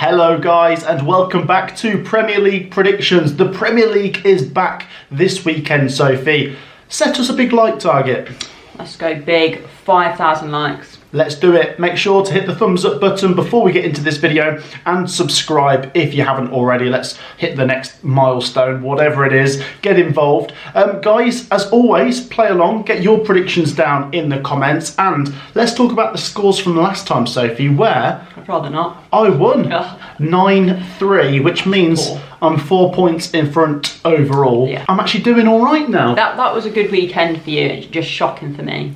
Hello guys and welcome back to Premier League predictions. The Premier League is back this weekend, Sophie. Set us a big like target. Let's go big, 5,000 likes. Let's do it. Make sure to hit the thumbs up button before we get into this video and subscribe if you haven't already. Let's hit the next milestone, whatever it is. Get involved. Guys, as always, play along. Get your predictions down in the comments. And let's talk about the scores from last time, Sophie, where... I'd rather not. I won 9-3, which means I'm 4 points in front overall. Yeah. I'm actually doing all right now. That was a good weekend for you. It's just shocking for me.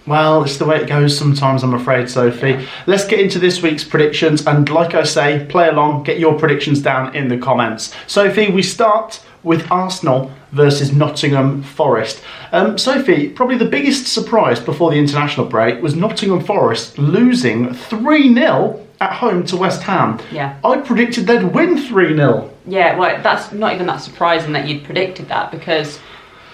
Well, it's the way it goes sometimes, I'm afraid, Sophie. Yeah. Let's get into this week's predictions. And like I say, play along, get your predictions down in the comments. Sophie, we start with Arsenal versus Nottingham Forest. Sophie, probably the biggest surprise before the international break was Nottingham Forest losing 3-0 at home to West Ham. Yeah. I predicted they'd win 3-0. Yeah, well, that's not even that surprising that you'd predicted that, because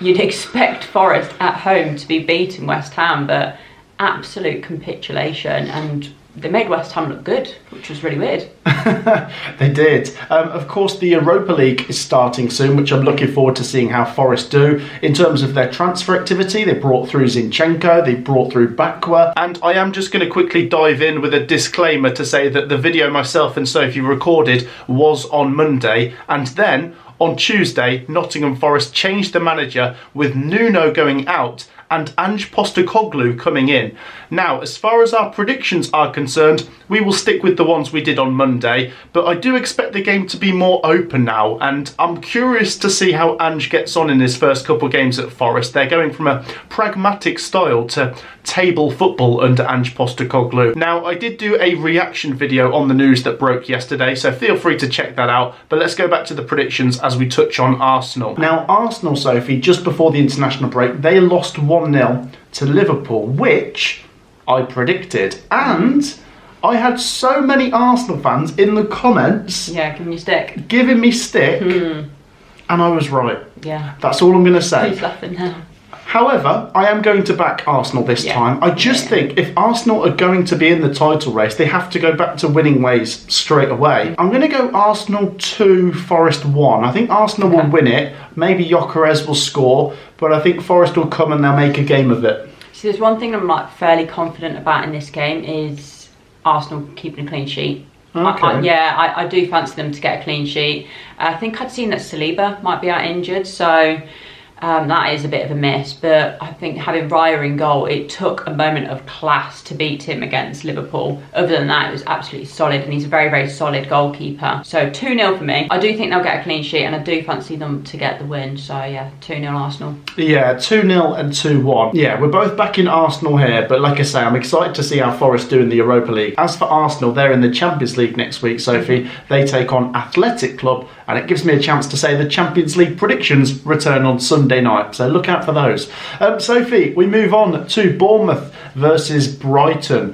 you'd expect Forest at home to be beating West Ham, but absolute capitulation, and they made West Ham look good, which was really weird. They did. Of course, the Europa League is starting soon, which I'm looking forward to seeing how Forest do. In terms of their transfer activity, they brought through Zinchenko, they brought through Bakwa, and I am just going to quickly dive in with a disclaimer to say that the video myself and Sophie recorded was on Monday, and then on Tuesday, Nottingham Forest changed the manager with Nuno going out and Ange Postecoglou coming in. Now, as far as our predictions are concerned, we will stick with the ones we did on Monday, but I do expect the game to be more open now, and I'm curious to see how Ange gets on in his first couple of games at Forest. They're going from a pragmatic style to table football under Ange Postecoglou. Now, I did do a reaction video on the news that broke yesterday, so feel free to check that out, but let's go back to the predictions as we touch on Arsenal. Now, Arsenal, Sophie, just before the international break, they lost 1-0 to Liverpool, which I predicted, and I had so many Arsenal fans in the comments Giving you stick. Giving me stick, and I was right. Yeah. That's all I'm going to say. Who's laughing now? However, I am going to back Arsenal this time. I just think if Arsenal are going to be in the title race, they have to go back to winning ways straight away. I'm going to go Arsenal 2, Forest 1. I think Arsenal will win it. Maybe Gyökeres will score, but I think Forest will come and they'll make a game of it. So there's one thing I'm fairly confident about in this game is Arsenal keeping a clean sheet. Okay. I do fancy them to get a clean sheet. I think I'd seen that Saliba might be out injured, so that is a bit of a miss, but I think having Raya in goal, it took a moment of class to beat him against Liverpool. Other than that, it was absolutely solid, and he's a very, very solid goalkeeper. So 2-0 for me. I do think they'll get a clean sheet, and I do fancy them to get the win. So yeah, 2-0 Arsenal. Yeah, 2-0 and 2-1. Yeah, we're both backing Arsenal here, but like I say, I'm excited to see how Forest do in the Europa League. As for Arsenal, they're in the Champions League next week, Sophie. They take on Athletic Club, and it gives me a chance to say the Champions League predictions return on Sunday night, so look out for those. Sophie, we move on to Bournemouth versus Brighton.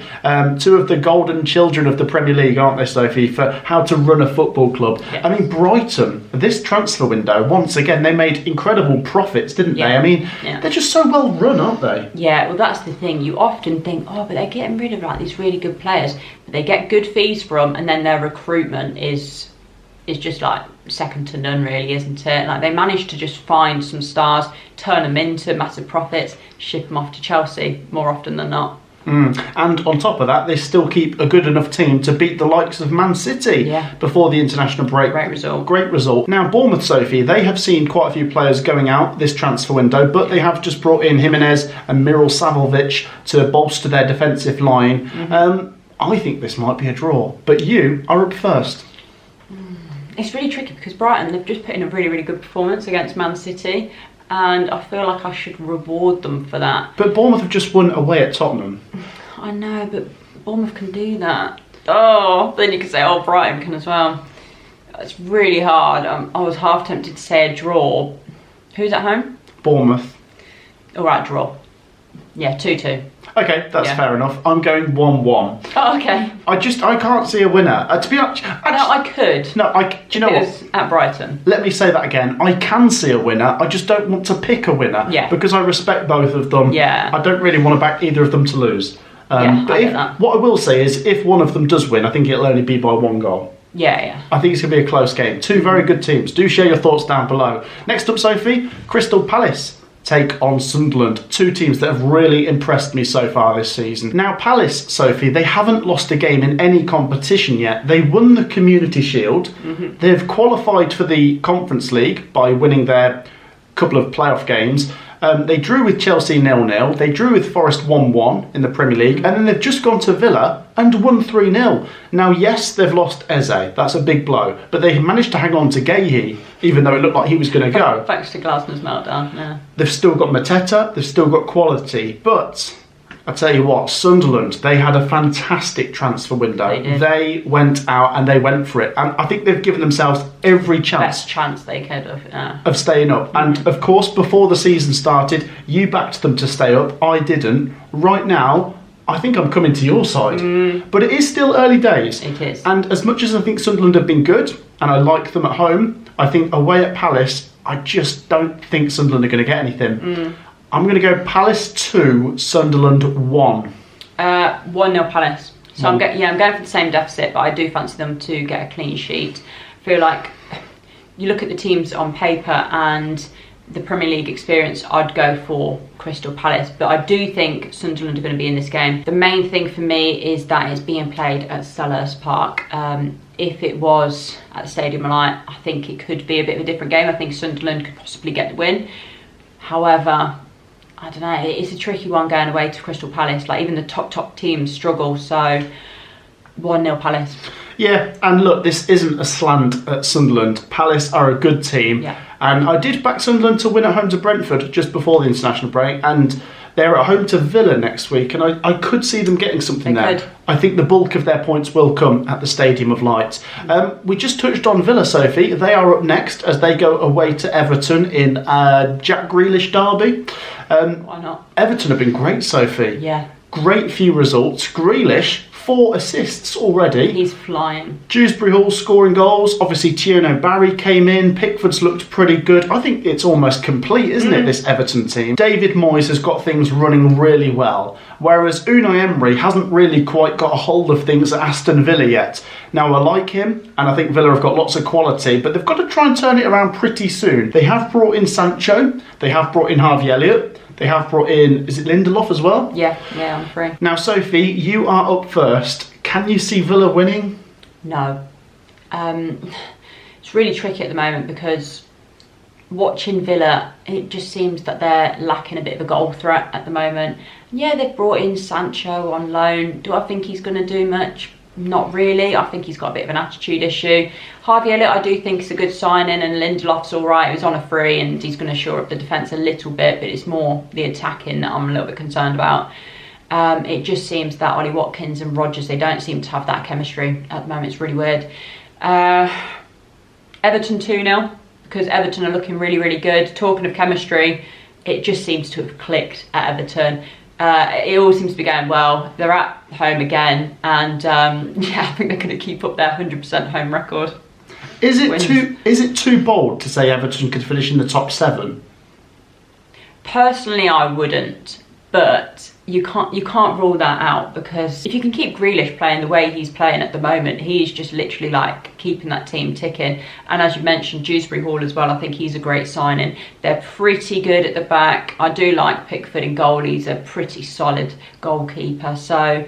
Two of the golden children of the Premier League, aren't they, Sophie, for how to run a football club. Yes. I mean, Brighton, this transfer window, once again, they made incredible profits, didn't they? I mean, they're just so well run, aren't they? Yeah, well, that's the thing. You often think, oh, but they're getting rid of these really good players, but they get good fees for them, and then their recruitment is just second to none, really, isn't it? They managed to just find some stars, turn them into massive profits, ship them off to Chelsea more often than not. And on top of that, they still keep a good enough team to beat the likes of Man City before the international break. Great result. Great result. Now, Bournemouth, Sophie, they have seen quite a few players going out this transfer window, but they have just brought in Jimenez and Mirel Savovic to bolster their defensive line. I think this might be a draw, but you are up first. It's really tricky because Brighton, they've just put in a really, really good performance against Man City, and I feel like I should reward them for that. But Bournemouth have just won away at Tottenham. I know, but Bournemouth can do that. Oh, then you can say, oh, Brighton can as well. It's really hard. I was half tempted to say a draw. Who's at home? Bournemouth. All right, draw. Yeah, 2-2. Okay, that's fair enough. I'm going 1-1. Oh, okay. I can't see a winner. To be honest, no, I could. No, do you know what? It was at Brighton. Let me say that again. I can see a winner. I just don't want to pick a winner. Yeah. Because I respect both of them. Yeah. I don't really want to back either of them to lose. But what I will say is, if one of them does win, I think it'll only be by 1 goal. Yeah. I think it's going to be a close game. Two very good teams. Do share your thoughts down below. Next up, Sophie, Crystal Palace take on Sunderland. Two teams that have really impressed me so far this season. Now, Palace, Sophie, they haven't lost a game in any competition yet. They won the Community Shield. They've qualified for the Conference League by winning their couple of playoff games. They drew with Chelsea 0-0. They drew with Forest 1-1 in the Premier League. And then they've just gone to Villa and won 3-0. Now, yes, they've lost Eze. That's a big blow. But they managed to hang on to Guéhi, even though it looked like he was going to go. Thanks to Glasner's meltdown, yeah. They've still got Mateta. They've still got quality. But I tell you what, Sunderland, they had a fantastic transfer window. They went out and they went for it. And I think they've given themselves every chance. Best chance they could have, yeah. Of staying up. And of course, before the season started, you backed them to stay up. I didn't. Right now, I think I'm coming to your side. But it is still early days. It is. And as much as I think Sunderland have been good, and I like them at home, I think away at Palace, I just don't think Sunderland are going to get anything. I'm going to go Palace 2, Sunderland 1. 1-0 Palace. So I'm going for the same deficit, but I do fancy them to get a clean sheet. I feel like you look at the teams on paper and the Premier League experience, I'd go for Crystal Palace, but I do think Sunderland are going to be in this game. The main thing for me is that it's being played at Selhurst Park. If it was at the Stadium of Light, I think it could be a bit of a different game. I think Sunderland could possibly get the win. However, I don't know, it's a tricky one going away to Crystal Palace. Like, even the top teams struggle, so 1-0 Palace. Yeah, and look, this isn't a slant at Sunderland. Palace are a good team. Yeah. And I did back Sunderland to win at home to Brentford just before the international break. And they're at home to Villa next week. And I could see them getting something there. Could. I think the bulk of their points will come at the Stadium of Light. We just touched on Villa, Sophie. They are up next as they go away to Everton in Jack Grealish derby. Why not? Everton have been great, Sophie. Yeah. Great few results. Grealish, 4 assists already. He's flying. Dewsbury Hall scoring goals. Obviously, Tierno Barry came in. Pickford's looked pretty good. I think it's almost complete, isn't it, this Everton team? David Moyes has got things running really well, whereas Unai Emery hasn't really quite got a hold of things at Aston Villa yet. Now, I like him, and I think Villa have got lots of quality, but they've got to try and turn it around pretty soon. They have brought in Sancho. They have brought in Harvey Elliott. They have brought in, is it Lindelof as well? Yeah, I'm free. Now, Sophie, you are up first. Can you see Villa winning? No. It's really tricky at the moment because watching Villa, it just seems that they're lacking a bit of a goal threat at the moment. Yeah, they've brought in Sancho on loan. Do I think he's going to do much? Not really. I think he's got a bit of an attitude issue. Harvey Elliott, I do think is a good signing, and Lindelof's all right. He was on a free and he's going to shore up the defence a little bit, but it's more the attacking that I'm a little bit concerned about. It just seems that Ollie Watkins and Rodgers, they don't seem to have that chemistry at the moment. It's really weird. Everton 2-0, because Everton are looking really, really good. Talking of chemistry, it just seems to have clicked at Everton. It all seems to be going well. They're at home again, and I think they're going to keep up their 100% home record. Is it too bold to say Everton could finish in the top 7? Personally, I wouldn't, but you can't rule that out, because if you can keep Grealish playing the way he's playing at the moment, he's just literally like keeping that team ticking. And as you mentioned, Dewsbury Hall as well, I think he's a great signing. They're pretty good at the back. I do like Pickford in goal. He's a pretty solid goalkeeper, so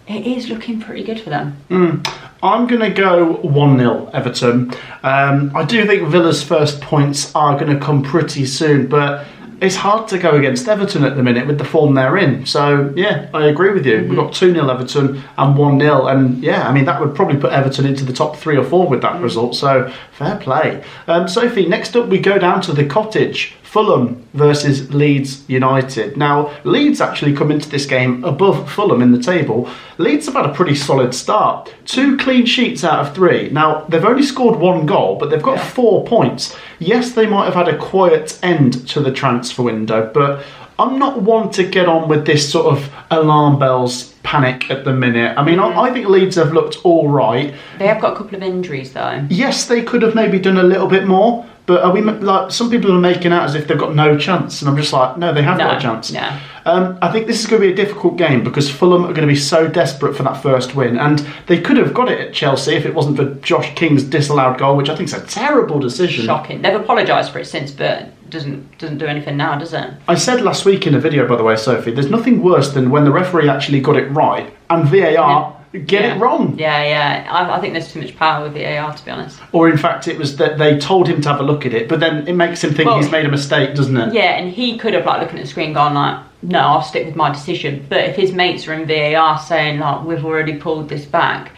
it is looking pretty good for them. I'm going to go 1-0 Everton. I do think Villa's first points are going to come pretty soon, but it's hard to go against Everton at the minute with the form they're in. So, yeah, I agree with you. We've got 2-0 Everton and 1-0. And, yeah, I mean, that would probably put Everton into the top 3 or 4 with that result. So, fair play. Sophie, next up we go down to the Cottage. Fulham versus Leeds United. Now, Leeds actually come into this game above Fulham in the table. Leeds have had a pretty solid start. 2 clean sheets out of 3. Now, they've only scored 1 goal, but they've got 4 points. Yes, they might have had a quiet end to the transfer window, but I'm not one to get on with this sort of alarm bells panic at the minute. I mean, I think Leeds have looked all right. They have got a couple of injuries, though. Yes, they could have maybe done a little bit more. But are we like, some people are making out as if they've got no chance, and I'm just like, no, they have got a chance. Yeah. I think this is going to be a difficult game because Fulham are going to be so desperate for that first win, and they could have got it at Chelsea if it wasn't for Josh King's disallowed goal, which I think is a terrible decision. Shocking. They've apologised for it since, but doesn't do anything now, does it? I said last week in a video, by the way, Sophie, there's nothing worse than when the referee actually got it right and VAR get it wrong. Yeah. I think there's too much power with VAR, to be honest. Or in fact, it was that they told him to have a look at it, but then it makes him think he's made a mistake, doesn't it? Yeah, and he could have looking at the screen gone no, I'll stick with my decision. But if his mates are in VAR saying we've already pulled this back,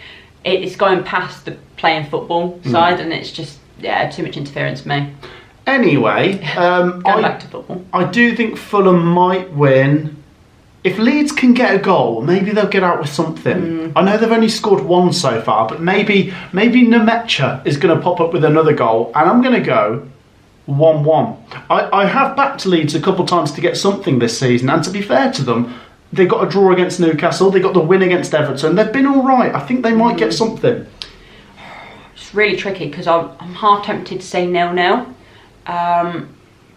it's going past the playing football side, and it's just too much interference for me. Anyway, going back to football, I do think Fulham might win. If Leeds can get a goal, maybe they'll get out with something. I know they've only scored one so far, but maybe Nemecha is going to pop up with another goal, and I'm going to go 1-1. I have backed Leeds a couple times to get something this season, and to be fair to them, they got a draw against Newcastle, they got the win against Everton, they've been all right. I think they might get something. It's really tricky because I'm half tempted to say 0-0.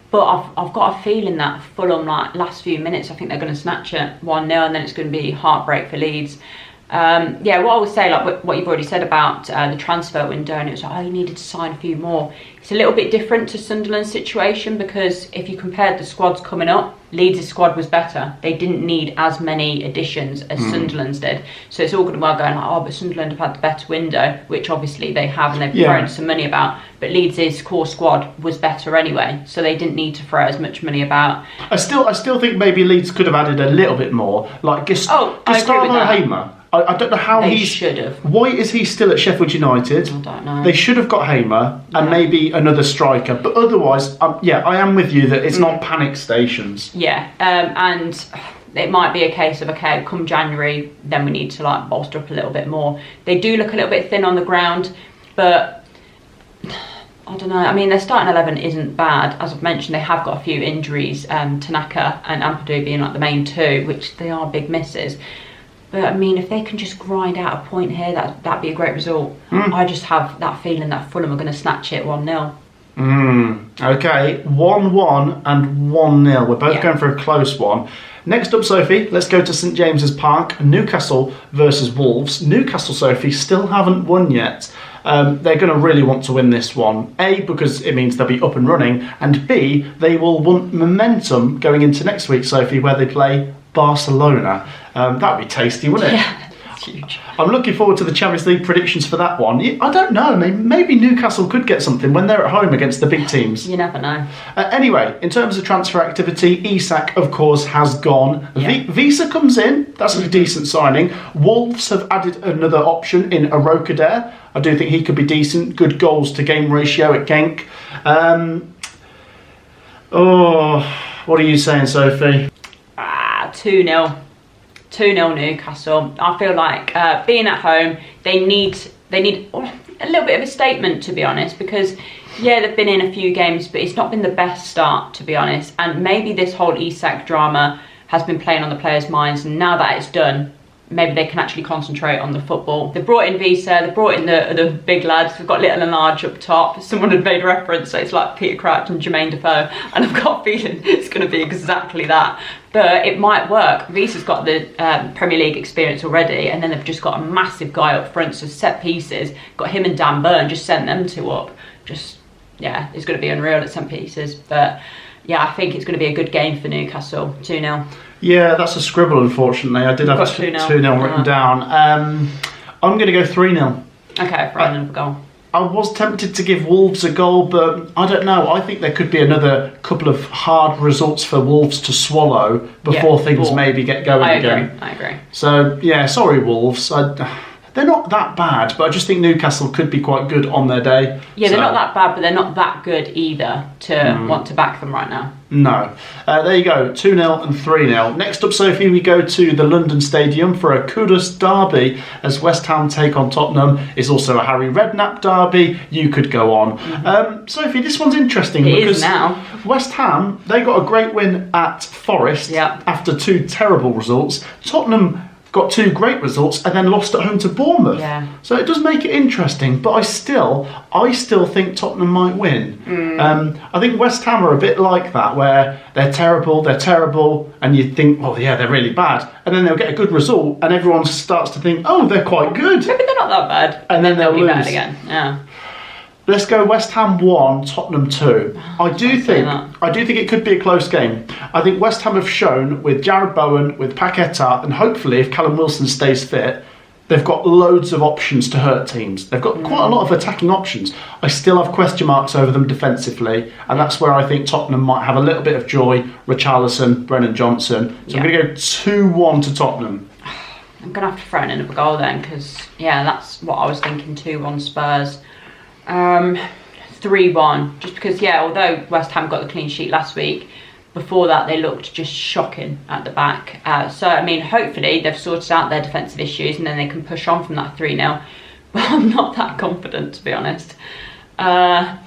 But I've got a feeling that Fulham, last few minutes, I think they're going to snatch it 1-0, and then it's going to be heartbreak for Leeds. What I would say, what you've already said about the transfer window, and it was you needed to sign a few more. It's a little bit different to Sunderland's situation because if you compared the squads coming up, Leeds' squad was better. They didn't need as many additions as Sunderland's did. So it's all good and well going but Sunderland have had the better window, which obviously they have, and they've thrown some money about. But Leeds' core squad was better anyway, so they didn't need to throw as much money about. I still think maybe Leeds could have added a little bit more, like Gustavo Hamer. I don't know how they should have. Why is he still at Sheffield United? I don't know. They should have got Hamer and maybe another striker. But otherwise, I am with you that it's not panic stations. Yeah, and it might be a case of, come January, then we need to bolster up a little bit more. They do look a little bit thin on the ground, but I don't know. I mean, their starting 11 isn't bad. As I've mentioned, they have got a few injuries, Tanaka and Ampadu being the main two, which they are big misses. But I mean, if they can just grind out a point here, that'd be a great result. I just have that feeling that Fulham are going to snatch it 1-0. Okay, 1-1 and 1-0. We're both going for a close one. Next up, Sophie, let's go to St James's Park. Newcastle versus Wolves. Newcastle, Sophie, still haven't won yet. They're going to really want to win this one. A, because it means they'll be up and running, and B, they will want momentum going into next week, Sophie, where they play Barcelona. That'd be tasty, wouldn't it? Yeah, it's huge. I'm looking forward to the Champions League predictions for that one. I don't know, maybe Newcastle could get something when they're at home against the big teams. You never know. Anyway, in terms of transfer activity, Isak, of course, has gone. Yeah. Visa comes in. That's a decent signing. Wolves have added another option in Arokadere. I do think he could be decent. Good goals to game ratio at Genk. What are you saying, Sophie? 2-0. 2-0 Newcastle. I feel like being at home, they need a little bit of a statement, to be honest, because they've been in a few games, but it's not been the best start, to be honest. And maybe this whole Isak drama has been playing on the players' minds, and now that it's done, maybe they can actually concentrate on the football. They brought in Visa, they brought in the big lads. We've got Little and Large up top. Someone had made a reference, so it's like Peter Crouch and Jermaine Defoe, and I've got a feeling it's going to be exactly that. But it might work. Visa's got the Premier League experience already, and then they've just got a massive guy up front, so set pieces. Got him and Dan Burn, just sent them two up. It's going to be unreal at set pieces. But I think it's going to be a good game for Newcastle. 2-0. Yeah, that's a scribble, unfortunately. I did have 2-0 written down. I'm going to go 3-0. Okay, for another goal. I was tempted to give Wolves a goal, but I don't know. I think there could be another couple of hard results for Wolves to swallow before things maybe get going again. I agree. So, sorry, Wolves. They're not that bad, but I just think Newcastle could be quite good on their day. Yeah, they're not that bad, but they're not that good either to want to back them right now. No. There you go, 2-0 and 3-0. Next up, Sophie, we go to the London Stadium for a Kudus derby as West Ham take on Tottenham. It's also a Harry Redknapp derby. You could go on. Sophie, this one's interesting because now. West Ham, they got a great win at Forest after two terrible results. Tottenham got 2 great results and then lost at home to Bournemouth. Yeah. So it does make it interesting, but I still think Tottenham might win. I think West Ham are a bit like that, where they're terrible, and you think, oh yeah, they're really bad, and then they'll get a good result, and everyone starts to think, oh, they're quite good. Maybe they're not that bad. And then they'll be lose. bad again. Yeah. Let's go West Ham 1, Tottenham 2. I do think it could be a close game. I think West Ham have shown with Jared Bowen, with Paqueta, and hopefully if Callum Wilson stays fit, they've got loads of options to hurt teams. They've got quite a lot of attacking options. I still have question marks over them defensively, and that's where I think Tottenham might have a little bit of joy. Richarlison, Brennan Johnson. So I'm going to go 2-1 to Tottenham. I'm going to have to throw in another goal then, because, yeah, that's what I was thinking, 2-1 Spurs. 3-1, just because, yeah, although West Ham got the clean sheet last week, before that they looked just shocking at the back. So, I mean, hopefully they've sorted out their defensive issues and then they can push on from that 3-0. But I'm not that confident, to be honest. I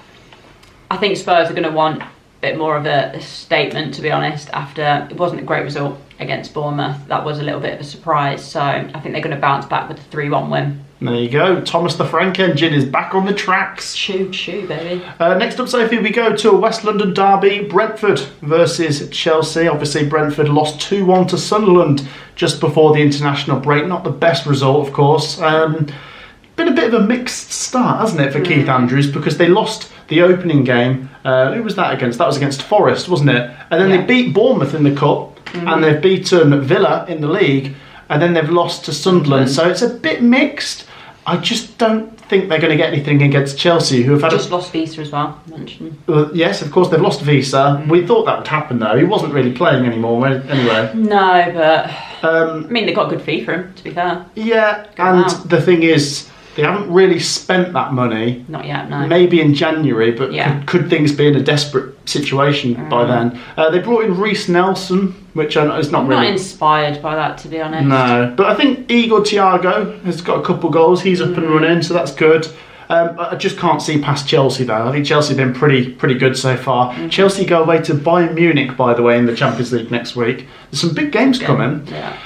think Spurs are going to want a bit more of a statement, to be honest, after it wasn't a great result against Bournemouth. That was a little bit of a surprise. So I think they're going to bounce back with a 3-1 win. There you go. Thomas the Frank engine is back on the tracks. Choo, baby. Next up, Sophie, we go to a West London derby. Brentford versus Chelsea. Obviously, Brentford lost 2-1 to Sunderland just before the international break. Not the best result, of course. Been a bit of a mixed start, hasn't it, for Keith Andrews, because they lost the opening game. Who was that against? That was against Forest, wasn't it? And then they beat Bournemouth in the Cup, and they've beaten Villa in the league, and then they've lost to Sunderland. So it's a bit mixed. I just don't think they're going to get anything against Chelsea, who have had lost Visa as well. Mentioned. Yes, of course, they've lost Visa. We thought that would happen, though. He wasn't really playing anymore, anyway. No, but I mean, they got a good fee for him, to be fair. Yeah, and the thing is, they haven't really spent that money. Not yet, no. Maybe in January, but could things be in a desperate situation by then? They brought in Reece Nelson, which is not really... I'm not inspired by that, to be honest. No, but I think Igor Thiago has got a couple of goals. He's up and running, so that's good. I just can't see past Chelsea, though. I think Chelsea have been pretty good so far. Chelsea go away to Bayern Munich, by the way, in the Champions League next week. There's some big games coming. Yeah.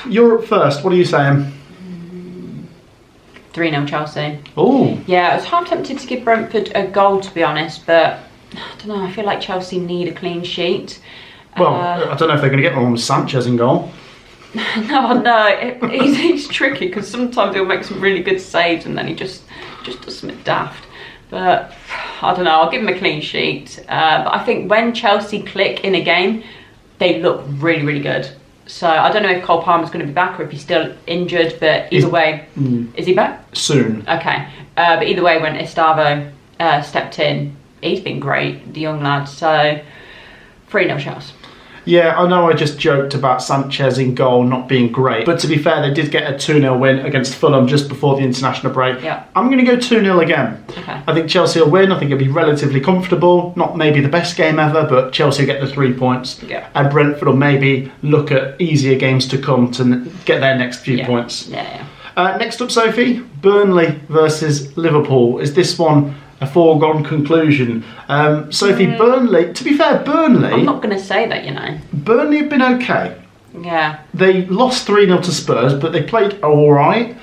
You're up first. What are you saying? 3-0 Chelsea. Oh. Yeah, I was half tempted to give Brentford a goal, to be honest, but I don't know, I feel like Chelsea need a clean sheet. Well, I don't know if they're going to get one with Sanchez in goal. No, he's tricky, because sometimes he'll make some really good saves and then he just does something daft. But I don't know, I'll give him a clean sheet. But I think when Chelsea click in a game, they look really, really good. So I don't know if Cole Palmer's going to be back or if he's still injured, but either way, is he back? Soon. Okay. But either way, when Estavo stepped in, he's been great, the young lad. So 3-0 Chelsea. Yeah, I know I just joked about Sanchez in goal not being great, but to be fair, they did get a 2-0 win against Fulham just before the international break. Yeah. I'm going to go 2-0 again. Okay. I think Chelsea will win. I think it'll be relatively comfortable. Not maybe the best game ever, but Chelsea will get the 3 points. Yeah. And Brentford will maybe look at easier games to come to get their next few points. Yeah. Next up, Sophie, Burnley versus Liverpool. Is this one a foregone conclusion? Sophie, Burnley, to be fair, Burnley... I'm not going to say that, you know. Burnley have been okay. Yeah. They lost 3-0 to Spurs, but they played all right.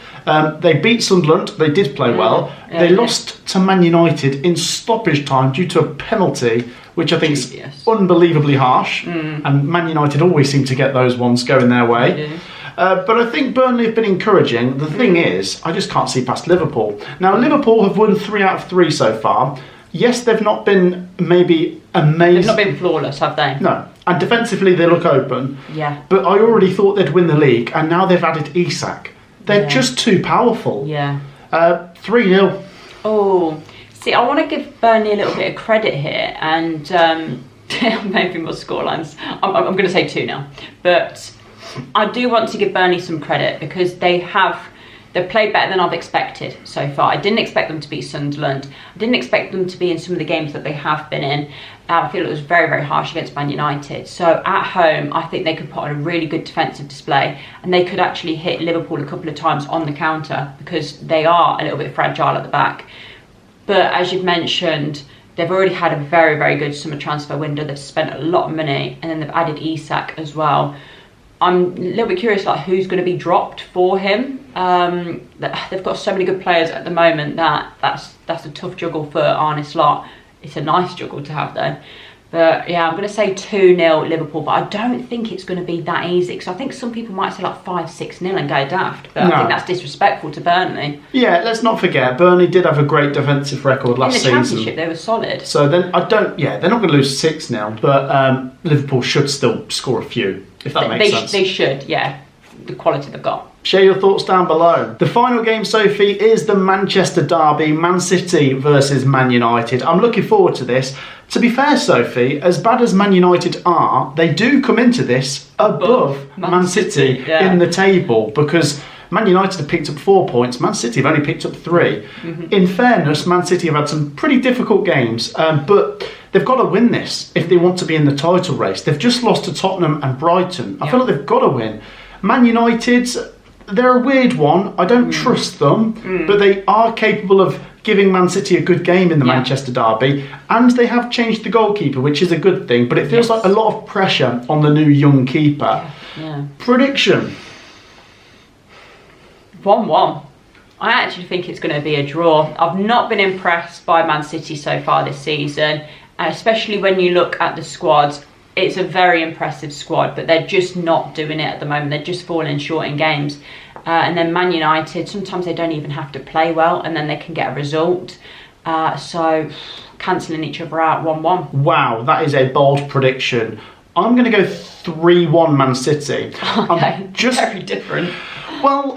They beat Sunderland. They did play well. Yeah, they lost to Man United in stoppage time due to a penalty, which I think is unbelievably harsh. And Man United always seem to get those ones going their way. But I think Burnley have been encouraging. The thing is, I just can't see past Liverpool. Now, Liverpool have won 3 out of 3 so far. Yes, they've not been maybe amazing. They've not been flawless, have they? No. And defensively, they look open. Yeah. But I already thought they'd win the league, and now they've added Isak. They're just too powerful. Yeah. 3-0. Oh, see, I want to give Burnley a little bit of credit here, and maybe more scorelines. I'm going to say 2-0. But I do want to give Burnley some credit because they've played better than I've expected so far. I didn't expect them to beat Sunderland. I didn't expect them to be in some of the games that they have been in. I feel it was very, very harsh against Man United. So at home, I think they could put on a really good defensive display and they could actually hit Liverpool a couple of times on the counter because they are a little bit fragile at the back. But as you've mentioned, they've already had a very, very good summer transfer window. They've spent a lot of money and then they've added Isak as well. I'm a little bit curious like who's going to be dropped for him. They've got so many good players at the moment that's a tough juggle for Arne Slot. It's a nice juggle to have though. But yeah, I'm going to say 2-0 Liverpool, but I don't think it's going to be that easy because I think some people might say like 5-6-0 and go daft, but I think that's disrespectful to Burnley. Yeah, let's not forget, Burnley did have a great defensive record last season. In the Championship, they were solid. So then they're not going to lose 6-0, but Liverpool should still score a few, if that makes sense. They should, yeah, the quality they've got. Share your thoughts down below. The final game, Sophie, is the Manchester derby, Man City versus Man United. I'm looking forward to this. To be fair, Sophie, as bad as Man United are, they do come into this above Man City in the table because Man United have picked up 4 points, Man City have only picked up 3. In fairness, Man City have had some pretty difficult games, but they've got to win this if they want to be in the title race. They've just lost to Tottenham and Brighton. I feel like they've got to win. Man United, they're a weird one. I don't trust them, but they are capable of giving Man City a good game in the Manchester derby, and they have changed the goalkeeper, which is a good thing, but it feels like a lot of pressure on the new young keeper. Prediction? 1-1. I actually think it's going to be a draw. I've not been impressed by Man City so far this season, especially when you look at the squads. It's a very impressive squad, but they're just not doing it at the moment. They're just falling short in games. And then Man United, sometimes they don't even have to play well, and then they can get a result. So, cancelling each other out, 1-1. Wow, that is a bold prediction. I'm going to go 3-1 Man City. Okay, very different. Well,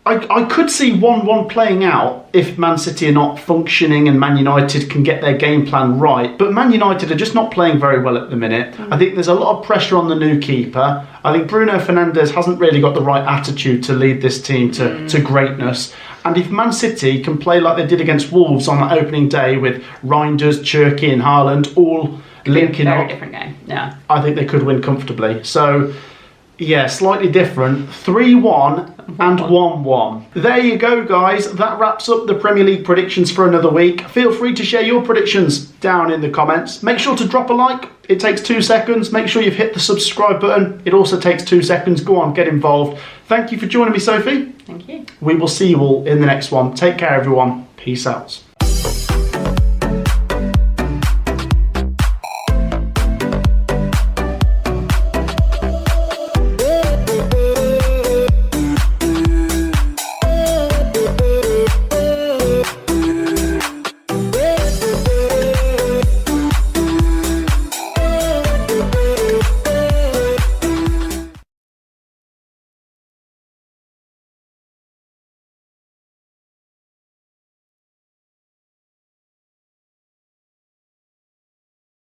I could see 1-1 playing out if Man City are not functioning and Man United can get their game plan right. But Man United are just not playing very well at the minute. I think there's a lot of pressure on the new keeper. I think Bruno Fernandes hasn't really got the right attitude to lead this team to greatness. And if Man City can play like they did against Wolves on that opening day with Reinders, Cherki and Haaland all linking up, very different game. Yeah, I think they could win comfortably. So, yeah, slightly different. 3-1 and 1-1. There you go, guys. That wraps up the Premier League predictions for another week. Feel free to share your predictions down in the comments. Make sure to drop a like. It takes 2 seconds. Make sure you've hit the subscribe button. It also takes 2 seconds. Go on, get involved. Thank you for joining me, Sophie. Thank you. We will see you all in the next one. Take care, everyone. Peace out.